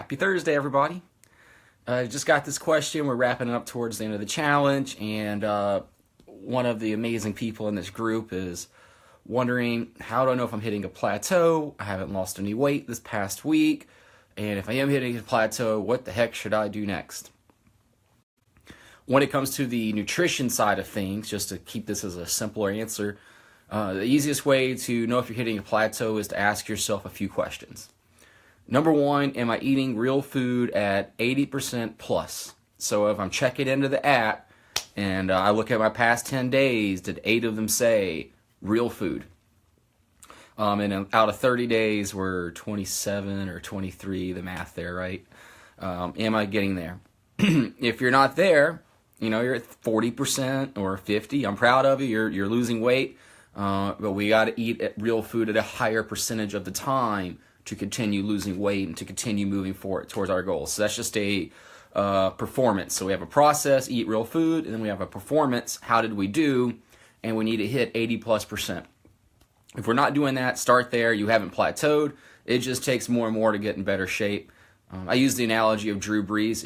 Happy Thursday, everybody. Just got this question. We're wrapping up towards the end of the challenge, and one of the amazing people in this group is wondering, how do I know if I'm hitting a plateau? I haven't lost any weight this past week, and if I am hitting a plateau, what the heck should I do next? When it comes to the nutrition side of things, just to keep this as a simpler answer, the easiest way to know if you're hitting a plateau is to ask yourself a few questions. Number one, am I eating real food at 80% plus? So if I'm checking into the app and I look at my past 10 days, did 8 of them say real food? And out of 30 days, we're 27 or 23, the math there, right? Am I getting there? If you're not there, you're at 40% or 50. I'm proud of you. You're losing weight, but we got to eat real food at a higher percentage of the time to continue losing weight and to continue moving forward towards our goals. So that's just a performance. So we have a process, eat real food, and then we have a performance, how did we do? And we need to hit 80+%. If we're not doing that, start there. You haven't plateaued. It just takes more and more to get in better shape. I use the analogy of Drew Brees.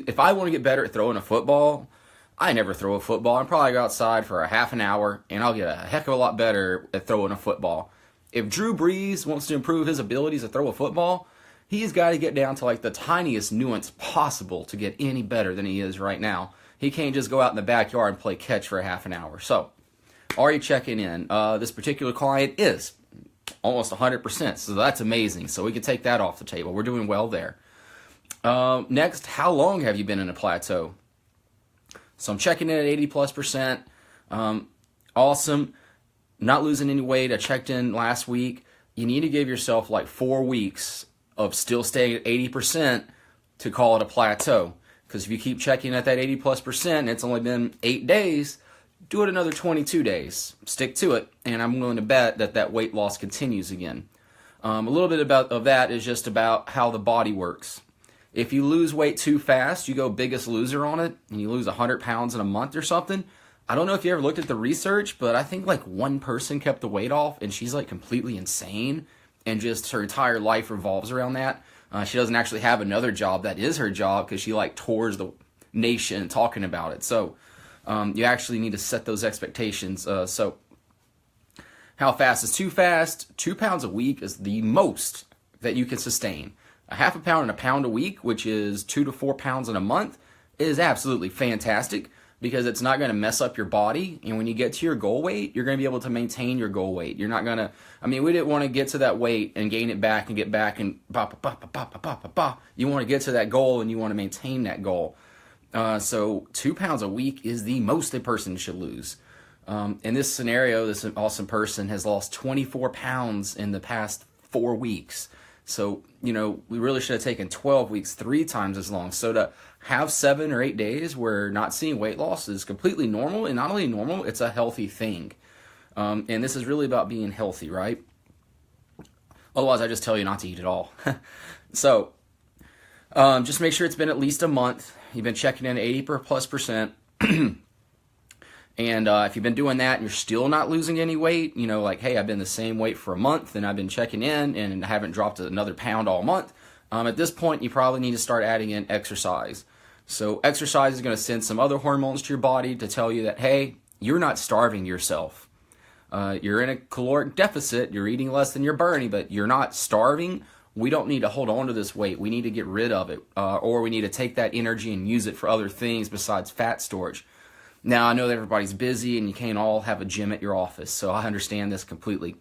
If I want to get better at throwing a football, I never throw a football. I'm probably go outside for a half an hour, and I'll get a heck of a lot better at throwing a football. If Drew Brees wants to improve his abilities to throw a football, he's got to get down to like the tiniest nuance possible to get any better than he is right now. He can't just go out in the backyard and play catch for a half an hour. So, are you checking in? This particular client is almost 100%, so that's amazing. So we can take that off the table. We're doing well there. Next, how long have you been in a plateau? So I'm checking in at 80+%. Awesome. Not losing any weight. I checked in last week. You need to give yourself like 4 weeks of still staying at 80% to call it a plateau. Because if you keep checking at that 80+%, and it's only been 8 days, do it another 22 days. Stick to it, and I'm willing to bet that that weight loss continues again. A little bit of that is just about how the body works. If you lose weight too fast, you go biggest loser on it, and you lose 100 pounds in a month or something. I don't know if you ever looked at the research, but I think like one person kept the weight off, and she's like completely insane, and just her entire life revolves around that. She doesn't actually have another job that is her job because she like tours the nation talking about it. So you actually need to set those expectations. So how fast is too fast? 2 pounds a week is the most that you can sustain. A half a pound and a pound a week, which is 2 to 4 pounds in a month, is absolutely fantastic because it's not going to mess up your body. And when you get to your goal weight, you're going to be able to maintain your goal weight. You're not going to, we didn't want to get to that weight and gain it back and get back and You want to get to that goal and you want to maintain that goal. So 2 pounds a week is the most a person should lose. In this scenario, this awesome person has lost 24 pounds in the past 4 weeks. So, we really should have taken 12 weeks, 3 times as long. So to have 7 or 8 days where not seeing weight loss is completely normal, and not only normal, it's a healthy thing. And this is really about being healthy, right? Otherwise, I just tell you not to eat at all. So, just make sure it's been at least a month. You've been checking in 80+%. And if you've been doing that and you're still not losing any weight, like, hey, I've been the same weight for a month and I've been checking in and I haven't dropped another pound all month, at this point, you probably need to start adding in exercise. So exercise is going to send some other hormones to your body to tell you that, hey, you're not starving yourself. You're in a caloric deficit. You're eating less than you're burning, but you're not starving. We don't need to hold on to this weight. We need to get rid of it, or we need to take that energy and use it for other things besides fat storage. Now, I know that everybody's busy and you can't all have a gym at your office, so I understand this completely.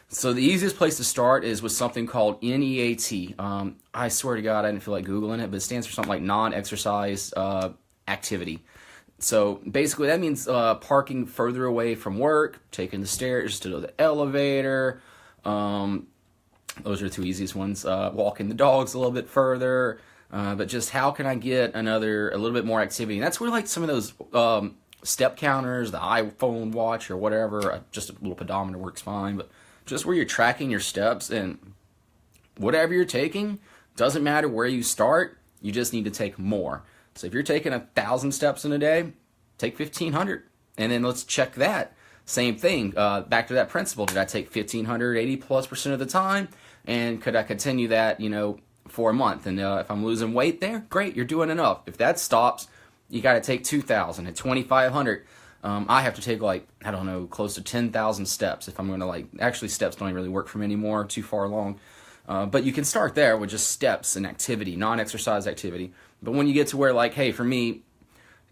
So the easiest place to start is with something called NEAT. I swear to God, I didn't feel like Googling it, but it stands for something like non-exercise activity. So basically that means parking further away from work, taking the stairs to the elevator. Those are the 2 easiest ones. Walking the dogs a little bit further. But just how can I get a little bit more activity? And that's where like some of those step counters, the iPhone watch or whatever, just a little pedometer works fine, but just where you're tracking your steps, and whatever you're taking, doesn't matter where you start, you just need to take more. So if you're taking 1,000 steps in a day, take 1,500, and then let's check that. Same thing, back to that principle. Did I take 1,500 80+% of the time? And could I continue that, for a month. And if I'm losing weight there, great, you're doing enough. If that stops, you got to take 2,000 at 2,500. I have to take like, I don't know, close to 10,000 steps if I'm going to like, actually steps don't really work for me anymore, too far along. But you can start there with just steps and activity, non-exercise activity. But when you get to where like, hey, for me,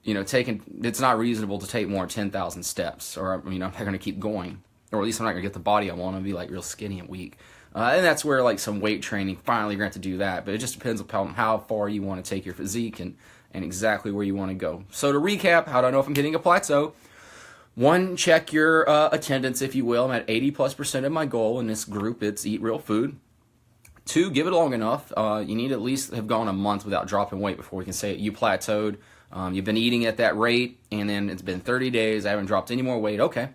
it's not reasonable to take more than 10,000 steps, or, I'm not going to keep going, or at least I'm not going to get the body I want. I'll be like real skinny and weak. And that's where like some weight training, finally you're going to have to do that. But it just depends upon how far you want to take your physique and exactly where you want to go. So to recap, how do I know if I'm hitting a plateau? 1, check your attendance, if you will. I'm at 80+% of my goal in this group. It's eat real food. 2, give it long enough. You need to at least have gone a month without dropping weight before we can say you plateaued. You've been eating at that rate, and then it's been 30 days. I haven't dropped any more weight. Okay.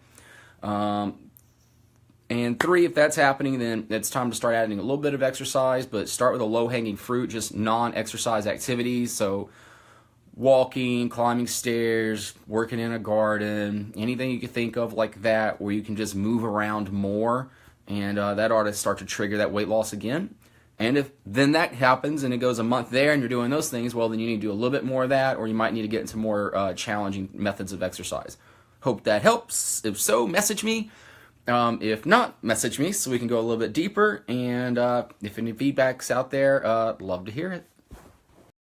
And 3, if that's happening, then it's time to start adding a little bit of exercise, but start with a low-hanging fruit, just non-exercise activities. So walking, climbing stairs, working in a garden, anything you can think of like that where you can just move around more, and that ought to start to trigger that weight loss again. And if then that happens and it goes a month there and you're doing those things, well, then you need to do a little bit more of that, or you might need to get into more challenging methods of exercise. Hope that helps. If so, message me. If not, message me so we can go a little bit deeper. And if any feedback's out there, love to hear it.